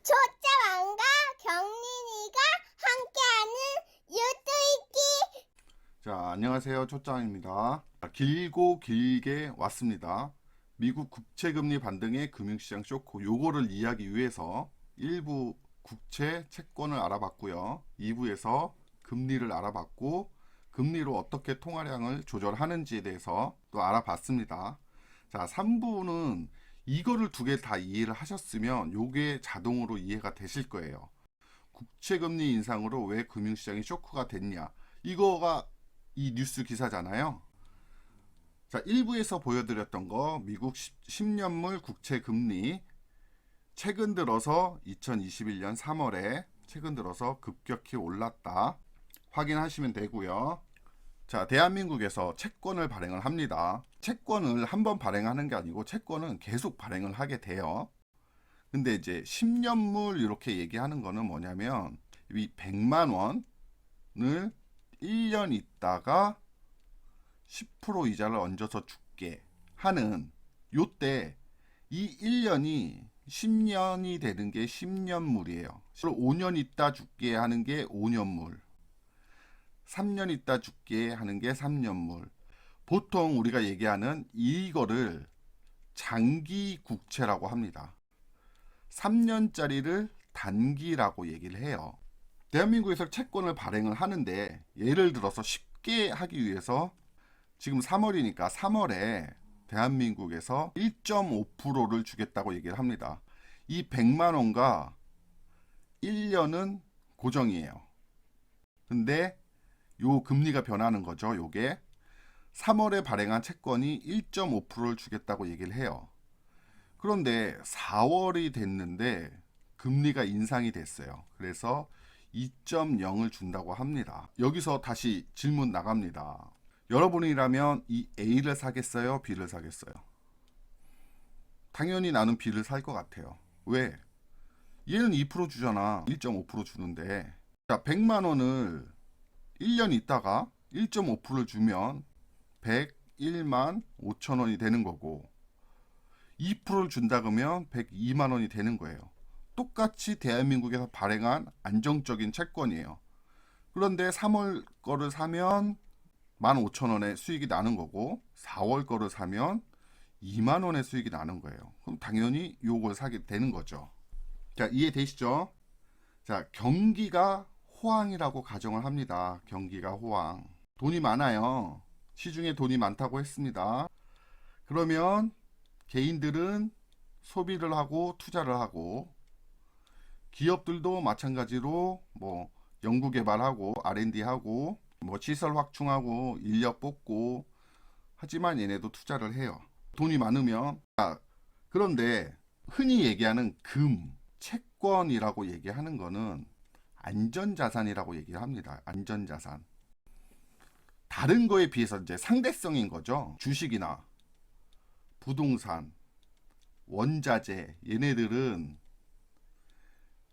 초짜왕과 경린이가 함께하는 유tu이기. 자, 안녕하세요. 초짱입니다. 길고 길게 왔습니다. 미국 국채금리 반등의 금융시장 쇼크, 요거를 이해하기 위해서 1부 국채 채권을 알아봤고요. 2부에서 금리를 알아봤고, 금리로 어떻게 통화량을 조절하는지에 대해서 또 알아봤습니다. 자, 3부는 이거를 두 개 다 이해를 하셨으면 요게 자동으로 이해가 되실 거예요. 국채금리 인상으로 왜 금융시장이 쇼크가 됐냐, 이거가 이 뉴스 기사잖아요. 자, 1부에서 보여드렸던 거 미국 10년물 국채 금리 최근 들어서 2021년 3월에 최근 들어서 급격히 올랐다 확인하시면 되고요. 자, 대한민국에서 채권을 발행을 합니다. 채권을 한번 발행하는 게 아니고 채권은 계속 발행을 하게 돼요. 근데 이제 10년물 이렇게 얘기하는 거는 뭐냐면 이 100만 원을 1년 있다가 10% 이자를 얹어서 줄게 하는, 요때 이 1년이 10년이 되는 게 10년물이에요. 5년 있다 줄게 하는 게 5년물, 3년 있다 줄게 하는 게 3년물. 보통 우리가 얘기하는 이거를 장기 국채라고 합니다. 3년짜리를 단기라고 얘기를 해요. 대한민국에서 채권을 발행을 하는데, 예를 들어서 쉽게 하기 위해서 지금 3월이니까 3월에 대한민국에서 1.5%를 주겠다고 얘기를 합니다. 이 100만 원과 1년은 고정이에요. 근데 요 금리가 변하는 거죠. 요게 3월에 발행한 채권이 1.5%를 주겠다고 얘기를 해요. 그런데 4월이 됐는데 금리가 인상이 됐어요. 그래서 2.0을 준다고 합니다. 여기서 다시 질문 나갑니다. 여러분이라면 이 A를 사겠어요? B를 사겠어요? 당연히 나는 B를 살 것 같아요. 왜? 얘는 2% 주잖아. 1.5% 주는데. 자, 100만 원을 1년 있다가 1.5%를 주면 101만 5천 원이 되는 거고, 2%를 준다 그러면 102만 원이 되는 거예요. 똑같이 대한민국에서 발행한 안정적인 채권이에요. 그런데 3월 거를 사면 15,000원의 수익이 나는 거고, 4월 거를 사면 2만 원의 수익이 나는 거예요. 그럼 당연히 요걸 사게 되는 거죠. 자, 이해되시죠? 자, 경기가 호황이라고 가정을 합니다. 경기가 호황. 돈이 많아요. 시중에 돈이 많다고 했습니다. 그러면 개인들은 소비를 하고 투자를 하고, 기업들도 마찬가지로 뭐 연구개발하고 R&D하고 뭐 시설 확충하고 인력 뽑고 하지만 얘네도 투자를 해요. 돈이 많으면. 그런데 흔히 얘기하는 금, 채권이라고 얘기하는 거는 안전자산이라고 얘기를 합니다. 안전자산. 다른 거에 비해서 이제 상대성인 거죠. 주식이나 부동산, 원자재, 얘네들은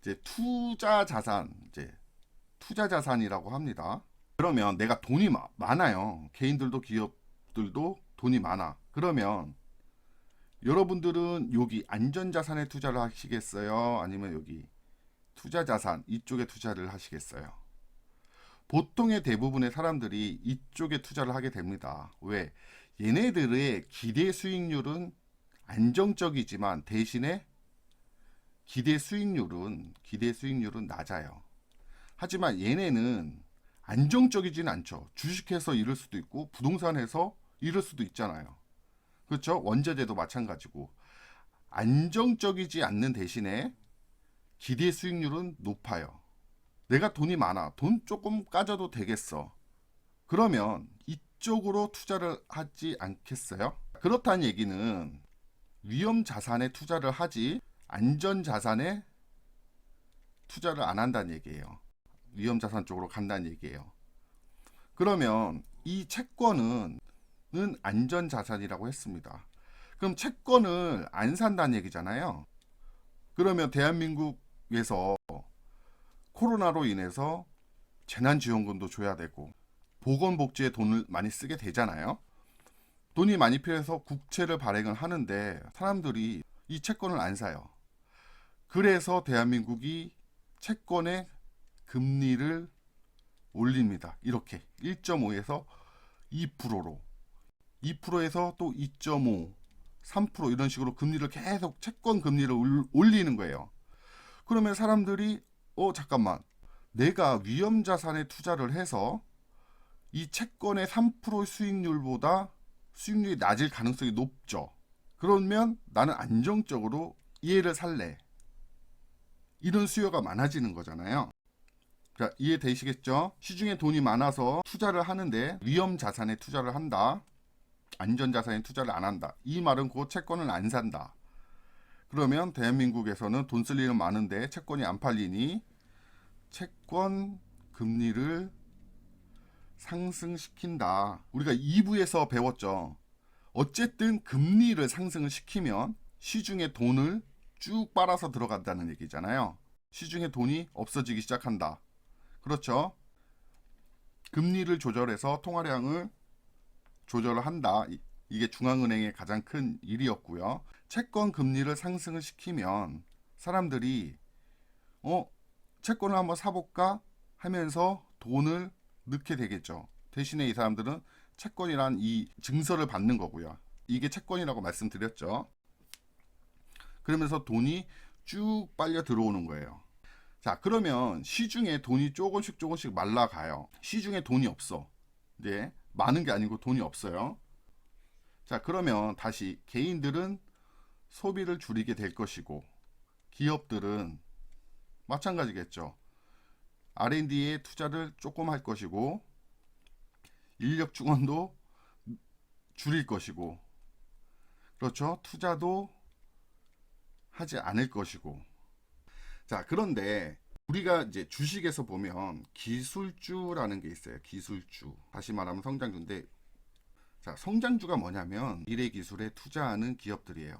이제 투자 자산이라고 합니다. 그러면 내가 돈이 많아요. 개인들도 기업들도 돈이 많아. 그러면 여러분들은 여기 안전자산에 투자를 하시겠어요? 아니면 여기 투자자산 이쪽에 투자를 하시겠어요? 보통의 대부분의 사람들이 이쪽에 투자를 하게 됩니다. 왜? 얘네들의 기대 수익률은 안정적이지만 대신에 기대 수익률은 낮아요. 하지만 얘네는 안정적이진 않죠. 주식해서 잃을 수도 있고 부동산에서 잃을 수도 있잖아요. 그렇죠? 원자재도 마찬가지고. 안정적이지 않는 대신에 기대 수익률은 높아요. 내가 돈이 많아. 돈 조금 까져도 되겠어. 그러면 이쪽으로 투자를 하지 않겠어요? 그렇다는 얘기는 위험 자산에 투자를 하지 안전 자산에 투자를 안 한다는 얘기예요. 위험 자산 쪽으로 간다는 얘기예요. 그러면 이 채권은 안전 자산이라고 했습니다. 그럼 채권을 안 산다는 얘기잖아요. 그러면 대한민국에서 코로나로 인해서 재난지원금도 줘야 되고 보건복지에 돈을 많이 쓰게 되잖아요. 돈이 많이 필요해서 국채를 발행을 하는데 사람들이 이 채권을 안 사요. 그래서 대한민국이 채권의 금리를 올립니다. 이렇게 1.5에서 2%로 2%에서 또 2.5, 3% 이런 식으로 금리를 계속 채권 금리를 올리는 거예요. 그러면 사람들이 잠깐만, 내가 위험 자산에 투자를 해서 이 채권의 3% 수익률보다 수익률이 낮을 가능성이 높죠. 그러면 나는 안정적으로 얘를 살래. 이런 수요가 많아지는 거잖아요. 자, 이해되시겠죠? 시중에 돈이 많아서 투자를 하는데 위험 자산에 투자를 한다. 안전 자산에 투자를 안 한다. 이 말은 곧 채권을 안 산다. 그러면 대한민국에서는 돈 쓸 일은 많은데 채권이 안 팔리니 채권 금리를 상승시킨다. 우리가 2부에서 배웠죠. 어쨌든 금리를 상승을 시키면 시중에 돈을 쭉 빨아서 들어간다는 얘기잖아요. 시중에 돈이 없어지기 시작한다. 그렇죠? 금리를 조절해서 통화량을 조절을 한다. 이게 중앙은행의 가장 큰 일이었고요. 채권 금리를 상승을 시키면 사람들이 채권을 한번 사볼까 하면서 돈을 넣게 되겠죠. 대신에 이 사람들은 채권이란 이 증서를 받는 거고요. 이게 채권이라고 말씀드렸죠. 그러면서 돈이 쭉 빨려 들어오는 거예요. 자, 그러면 시중에 돈이 조금씩 말라가요. 시중에 돈이 없어. 이제 많은 게 아니고 돈이 없어요. 자, 그러면 다시 개인들은 소비를 줄이게 될 것이고 기업들은 마찬가지겠죠. R&D에 투자를 조금 할 것이고 인력 증원도 줄일 것이고, 그렇죠? 투자도 하지 않을 것이고. 자, 그런데 우리가 이제 주식에서 보면 기술주라는 게 있어요. 기술주. 다시 말하면 성장주인데, 자, 성장주가 뭐냐면 미래 기술에 투자하는 기업들이에요.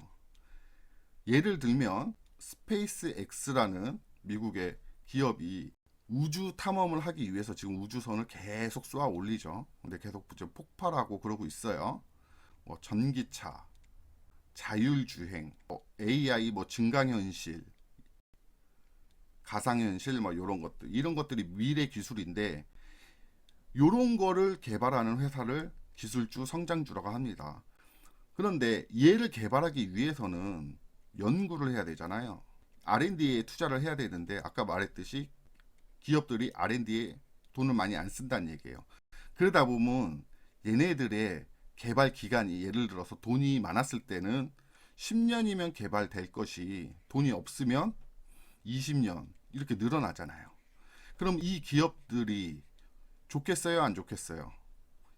예를 들면 스페이스 X라는 미국의 기업이 우주 탐험을 하기 위해서 지금 우주선을 계속 쏘아 올리죠. 근데 계속 폭발하고 그러고 있어요. 전기차, 자율주행, AI, 증강현실, 가상현실, 이런 것들이 미래 기술인데, 이런 거를 개발하는 회사를 기술주, 성장주라고 합니다. 그런데 얘를 개발하기 위해서는 연구를 해야 되잖아요. R&D에 투자를 해야 되는데, 아까 말했듯이 기업들이 R&D에 돈을 많이 안 쓴다는 얘기예요. 그러다 보면 얘네들의 개발 기간이, 예를 들어서 돈이 많았을 때는 10년이면 개발될 것이 돈이 없으면 20년 이렇게 늘어나잖아요. 그럼 이 기업들이 좋겠어요, 안 좋겠어요?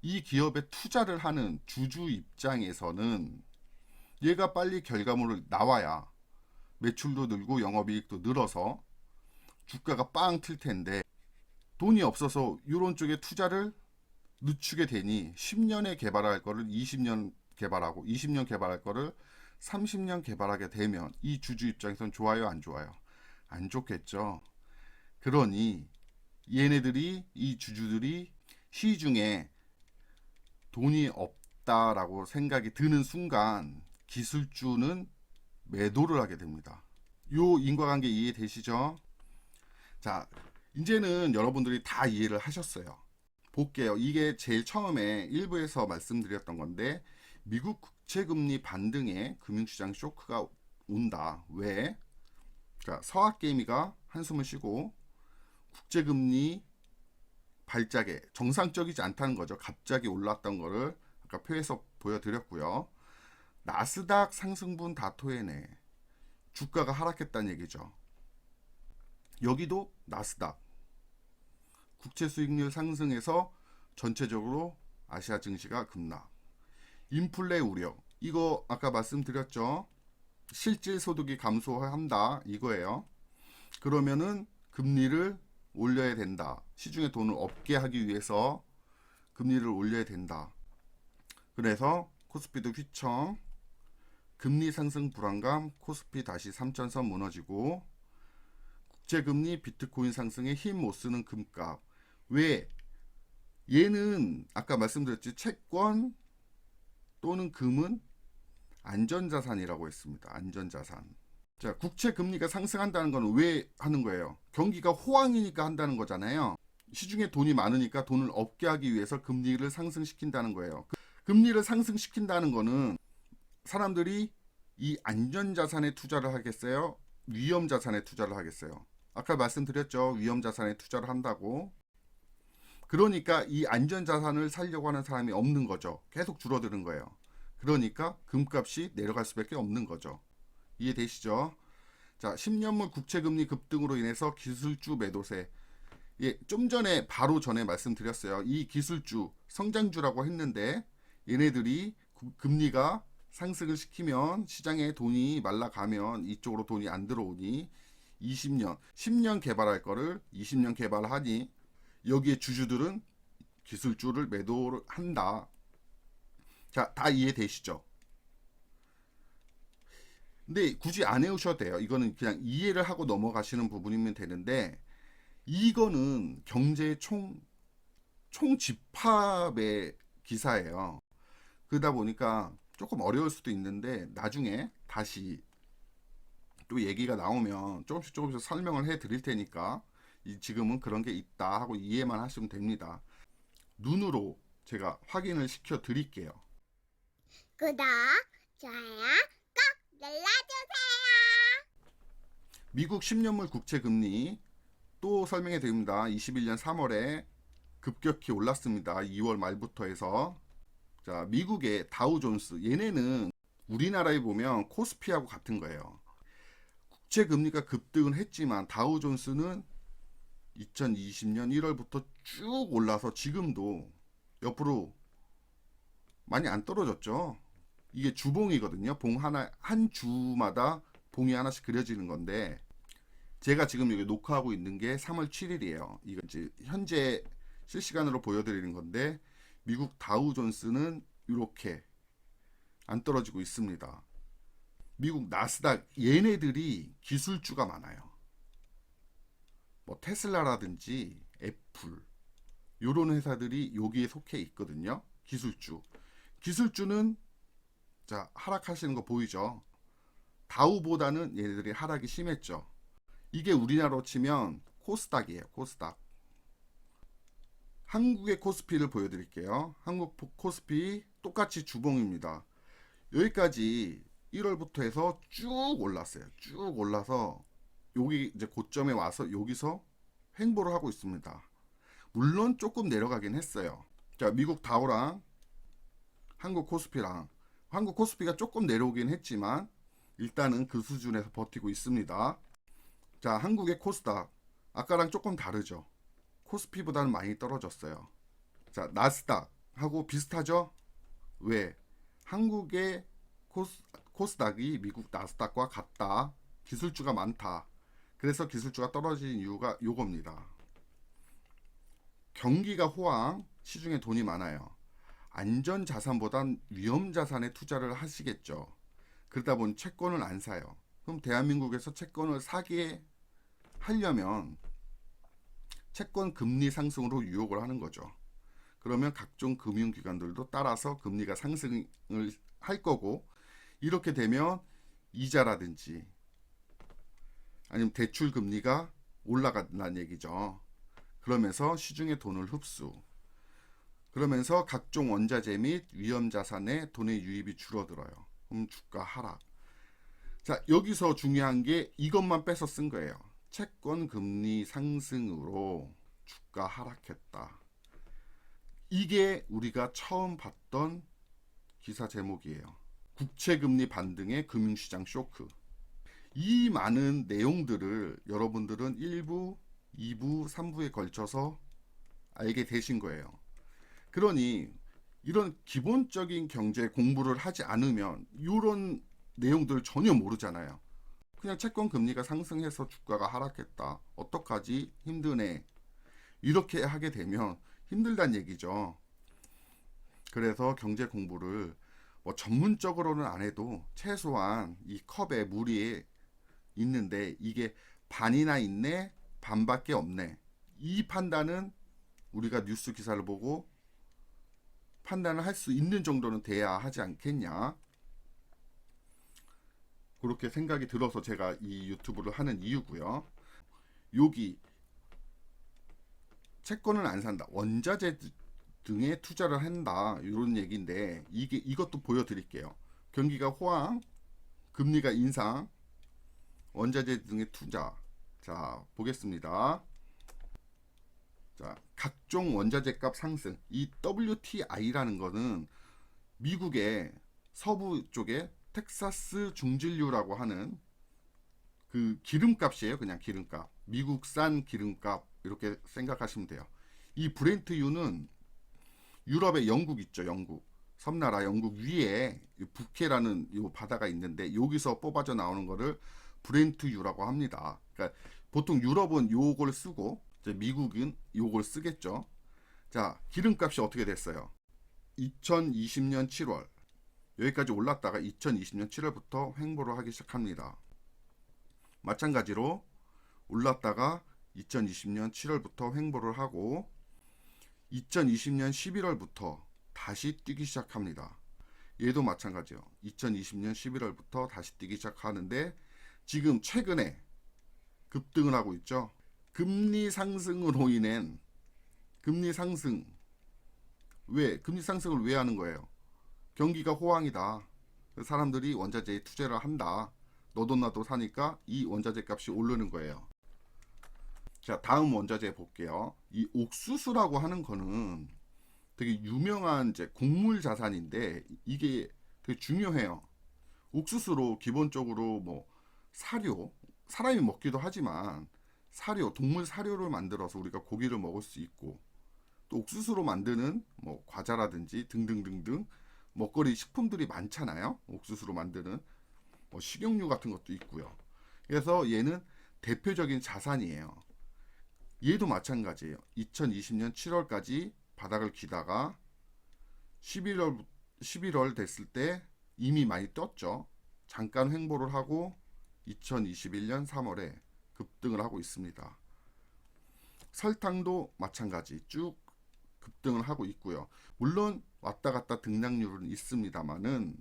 이 기업에 투자를 하는 주주 입장에서는 얘가 빨리 결과물을 나와야 매출도 늘고 영업이익도 늘어서 주가가 빵 틀 텐데, 돈이 없어서 이런 쪽에 투자를 늦추게 되니 10년에 개발할 거를 20년 개발하고 20년 개발할 거를 30년 개발하게 되면 이 주주 입장에선 좋아요, 안 좋아요? 안 좋겠죠. 그러니 얘네들이, 이 주주들이 시중에 돈이 없다라고 생각이 드는 순간 기술주는 매도를 하게 됩니다. 요 인과관계 이해되시죠? 자, 이제는 여러분들이 다 이해를 하셨어요. 볼게요. 이게 제일 처음에 1부에서 말씀드렸던 건데, 미국 국채금리 반등에 금융시장 쇼크가 온다. 왜? 자, 서학개미가 한숨을 쉬고 국제금리 발작에 정상적이지 않다는 거죠. 갑자기 올랐던 거를 아까 표에서 보여드렸고요. 나스닥 상승분 다 토해내. 주가가 하락했다는 얘기죠. 여기도 나스닥 국채 수익률 상승해서 전체적으로 아시아 증시가 급락. 인플레 우려. 이거 아까 말씀드렸죠. 실질 소득이 감소한다 이거예요. 그러면은 금리를 올려야 된다. 시중에 돈을 없게 하기 위해서 금리를 올려야 된다. 그래서 코스피도 휘청, 금리 상승 불안감, 코스피 다시 3천선 무너지고, 국제금리, 비트코인 상승에 힘 못 쓰는 금값. 왜? 얘는 아까 말씀드렸지, 채권 또는 금은 안전자산이라고 했습니다. 안전자산. 자, 국채 금리가 상승한다는 건 왜 하는 거예요? 경기가 호황이니까 한다는 거잖아요. 시중에 돈이 많으니까 돈을 없게 하기 위해서 금리를 상승시킨다는 거예요. 금리를 상승시킨다는 거는 사람들이 이 안전자산에 투자를 하겠어요? 위험자산에 투자를 하겠어요? 아까 말씀드렸죠. 위험자산에 투자를 한다고. 그러니까 이 안전자산을 살려고 하는 사람이 없는 거죠. 계속 줄어드는 거예요. 그러니까 금값이 내려갈 수밖에 없는 거죠. 이해되시죠? 자, 10년물 국채금리 급등으로 인해서 기술주 매도세. 예, 좀 전에 바로 전에 말씀드렸어요. 이 기술주 성장주라고 했는데 얘네들이 금리가 상승을 시키면 시장에 돈이 말라가면 이쪽으로 돈이 안 들어오니 20년, 10년 개발할 거를 20년 개발하니 여기에 주주들은 기술주를 매도를 한다. 자, 다 이해되시죠? 근데 굳이 안 해오셔도 돼요. 이거는 그냥 이해를 하고 넘어가시는 부분이면 되는데 이거는 경제의 총집합의 기사예요. 그러다 보니까 조금 어려울 수도 있는데 나중에 다시 또 얘기가 나오면 조금씩 설명을 해 드릴 테니까 지금은 그런 게 있다 하고 이해만 하시면 됩니다. 눈으로 제가 확인을 시켜 드릴게요. 구독, 좋아요 꼭 눌러주세요. 미국 10년물 국채 금리 또 설명해 드립니다. 21년 3월에 급격히 올랐습니다. 2월 말부터 해서. 자, 미국의 다우존스 얘네는 우리나라에 보면 코스피하고 같은 거예요. 국채 금리가 급등은 했지만 다우존스는 2020년 1월부터 쭉 올라서 지금도 옆으로 많이 안 떨어졌죠. 이게 주봉이거든요. 봉 하나, 한 주마다 봉이 하나씩 그려지는 건데 제가 지금 여기 녹화하고 있는 게 3월 7일이에요. 이건 이제 현재 실시간으로 보여드리는 건데 미국 다우존스는 이렇게 안 떨어지고 있습니다. 미국 나스닥 얘네들이 기술주가 많아요. 뭐 테슬라라든지 애플 요런 회사들이 여기에 속해 있거든요. 기술주는 자 하락하시는 거 보이죠? 다우보다는 얘네들이 하락이 심했죠. 이게 우리나라로 치면 코스닥이에요. 코스닥. 한국의 코스피를 보여드릴게요. 한국 코스피 똑같이 주봉입니다. 여기까지 1월부터 해서 쭉 올랐어요. 쭉 올라서 여기 이제 고점에 와서 여기서 횡보를 하고 있습니다. 물론 조금 내려가긴 했어요. 자, 미국 다우랑 한국 코스피랑 한국 코스피가 조금 내려오긴 했지만 일단은 그 수준에서 버티고 있습니다. 자, 한국의 코스닥 아까랑 조금 다르죠. 코스피보다는 많이 떨어졌어요. 자, 나스닥하고 비슷하죠? 왜? 한국의 코스닥이 미국 나스닥과 같다. 기술주가 많다. 그래서 기술주가 떨어진 이유가 요겁니다. 경기가 호황, 시중에 돈이 많아요. 안전자산보단 위험자산에 투자를 하시겠죠. 그러다 보니 채권을 안 사요. 그럼 대한민국에서 채권을 사게 하려면 채권 금리 상승으로 유혹을 하는 거죠. 그러면 각종 금융기관들도 따라서 금리가 상승을 할 거고 이렇게 되면 이자라든지 아니면 대출 금리가 올라간다는 얘기죠. 그러면서 시중의 돈을 흡수. 그러면서 각종 원자재 및 위험자산의 돈의 유입이 줄어들어요. 그럼 주가 하락. 자, 여기서 중요한 게 이것만 빼서 쓴 거예요. 채권 금리 상승으로 주가 하락했다. 이게 우리가 처음 봤던 기사 제목이에요. 국채 금리 반등의 금융시장 쇼크. 이 많은 내용들을 여러분들은 1부, 2부, 3부에 걸쳐서 알게 되신 거예요. 그러니 이런 기본적인 경제 공부를 하지 않으면 이런 내용들을 전혀 모르잖아요. 그냥 채권 금리가 상승해서 주가가 하락했다. 어떡하지? 힘드네. 이렇게 하게 되면 힘들단 얘기죠. 그래서 경제 공부를 뭐 전문적으로는 안 해도 최소한 이 컵에 물이 있는데 이게 반이나 있네, 반밖에 없네. 이 판단은 우리가 뉴스 기사를 보고 판단을 할 수 있는 정도는 돼야 하지 않겠냐. 그렇게 생각이 들어서 제가 이 유튜브를 하는 이유고요. 여기 채권을 안 산다, 원자재 등에 투자를 한다, 이런 얘기인데 이것도 보여드릴게요. 경기가 호황, 금리가 인상, 원자재 등의 투자. 자, 보겠습니다. 자, 각종 원자재 값 상승. 이 WTI라는 거는 미국의 서부 쪽에 텍사스 중진류라고 하는 그 기름값이에요. 그냥 기름값. 미국산 기름값, 이렇게 생각하시면 돼요. 이 브렌트유는 유럽의 영국 있죠. 영국. 섬나라 영국 위에 북해라는 이 바다가 있는데 여기서 뽑아져 나오는 거를 브렌트유라고 합니다. 그러니까 보통 유럽은 요걸 쓰고 이제 미국은 요걸 쓰겠죠. 자, 기름값이 어떻게 됐어요? 2020년 7월 여기까지 올랐다가 2020년 7월부터 횡보를 하기 시작합니다. 마찬가지로 올랐다가 2020년 7월부터 횡보를 하고 2020년 11월부터 다시 뛰기 시작합니다. 얘도 마찬가지요. 2020년 11월부터 다시 뛰기 시작하는데 지금 최근에 급등을 하고 있죠. 금리 상승으로 인한 금리 상승. 금리 상승을 왜 하는 거예요? 경기가 호황이다. 사람들이 원자재에 투자를 한다. 너도 나도 사니까 이 원자재 값이 오르는 거예요. 자, 다음 원자재 볼게요. 이 옥수수라고 하는 거는 되게 유명한 이제 곡물 자산인데 이게 되게 중요해요. 옥수수로 기본적으로 뭐 사료, 사람이 먹기도 하지만 사료, 동물 사료를 만들어서 우리가 고기를 먹을 수 있고, 또 옥수수로 만드는 뭐 과자라든지 등등등등 먹거리 식품들이 많잖아요. 옥수수로 만드는 뭐 식용유 같은 것도 있고요. 그래서 얘는 대표적인 자산이에요. 얘도 마찬가지예요. 2020년 7월까지 바닥을 기다가 11월 됐을 때 이미 많이 떴죠. 잠깐 횡보를 하고 2021년 3월에 급등을 하고 있습니다. 설탕도 마찬가지 쭉 급등을 하고 있고요. 물론 왔다 갔다 등락률은 있습니다만은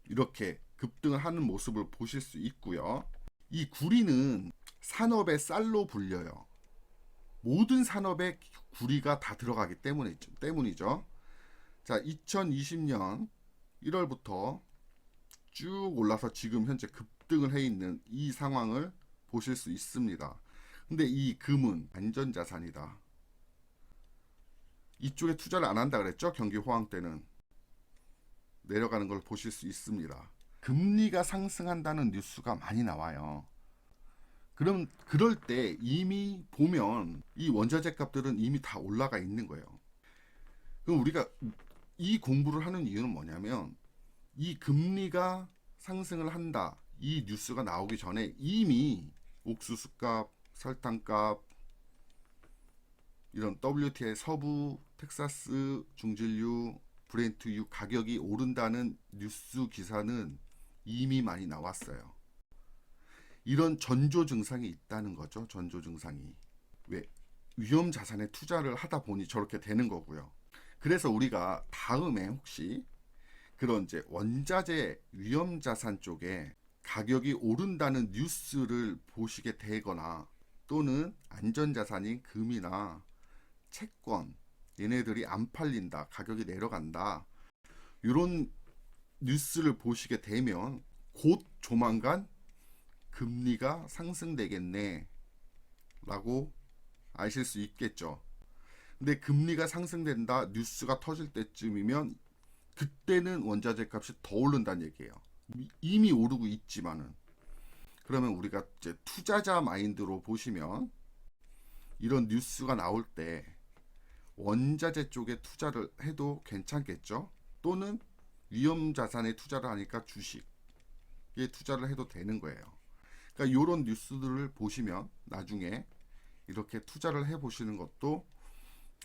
이렇게 급등을 하는 모습을 보실 수 있고요. 이 구리는 산업의 쌀로 불려요. 모든 산업에 구리가 다 들어가기 때문이죠. 자, 2020년 1월부터 쭉 올라서 지금 현재 급등을 해 있는 이 상황을 보실 수 있습니다. 근데 이 금은 안전자산이다. 이쪽에 투자를 안 한다 그랬죠? 경기 호황 때는 내려가는 걸 보실 수 있습니다. 금리가 상승한다는 뉴스가 많이 나와요. 그럴 때 이미 보면 이 원자재 값들은 이미 다 올라가 있는 거예요. 그럼 우리가 이 공부를 하는 이유는 뭐냐면 이 금리가 상승을 한다, 이 뉴스가 나오기 전에 이미 옥수수값, 설탕값, 이런 WTI 서부, 텍사스 중진류, 브렌트유 가격이 오른다는 뉴스 기사는 이미 많이 나왔어요. 이런 전조 증상이 있다는 거죠. 전조 증상이. 왜? 위험 자산에 투자를 하다 보니 저렇게 되는 거고요. 그래서 우리가 다음에 혹시 그런 이제 원자재 위험 자산 쪽에 가격이 오른다는 뉴스를 보시게 되거나 또는 안전자산인 금이나 채권, 얘네들이 안 팔린다, 가격이 내려간다, 이런 뉴스를 보시게 되면 곧 조만간 금리가 상승되겠네 라고 아실 수 있겠죠. 근데 금리가 상승된다 뉴스가 터질 때쯤이면 그때는 원자재 값이 더 오른다는 얘기예요. 이미 오르고 있지만은. 그러면 우리가 이제 투자자 마인드로 보시면 이런 뉴스가 나올 때 원자재 쪽에 투자를 해도 괜찮겠죠. 또는 위험 자산에 투자를 하니까 주식에 투자를 해도 되는 거예요. 그러니까 이런 뉴스들을 보시면 나중에 이렇게 투자를 해 보시는 것도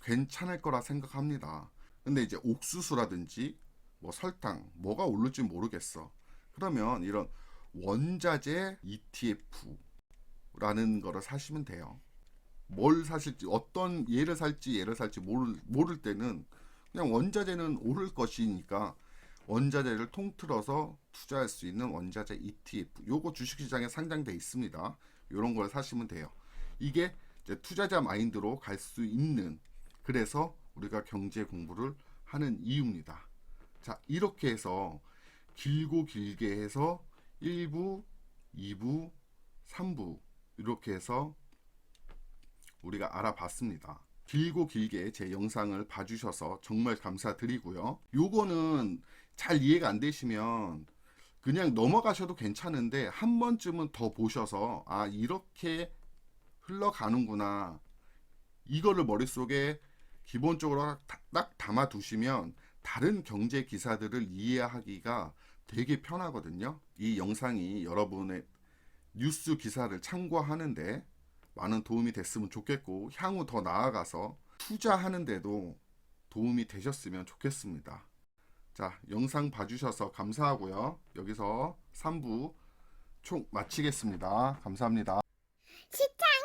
괜찮을 거라 생각합니다. 근데 이제 옥수수라든지 뭐 설탕 뭐가 오를지 모르겠어. 그러면 이런 원자재 ETF라는 거를 사시면 돼요. 뭘 사실지, 어떤 얘를 살지 모를 때는 그냥 원자재는 오를 것이니까 원자재를 통틀어서 투자할 수 있는 원자재 ETF. 요거 주식시장에 상장돼 있습니다. 요런 걸 사시면 돼요. 이게 이제 투자자 마인드로 갈 수 있는, 그래서 우리가 경제 공부를 하는 이유입니다. 자, 이렇게 해서 길고 길게 해서 1부, 2부, 3부 이렇게 해서 우리가 알아봤습니다. 길고 길게 제 영상을 봐주셔서 정말 감사드리고요. 요거는 잘 이해가 안 되시면 그냥 넘어가셔도 괜찮은데 한 번쯤은 더 보셔서 아, 이렇게 흘러가는구나, 이거를 머릿속에 기본적으로 딱 담아 두시면 다른 경제 기사들을 이해하기가 되게 편하거든요. 이 영상이 여러분의 뉴스 기사를 참고하는데 많은 도움이 됐으면 좋겠고, 향후 더 나아가서 투자하는데도 도움이 되셨으면 좋겠습니다. 자, 영상 봐주셔서 감사하고요. 여기서 3부 총 마치겠습니다. 감사합니다. 시청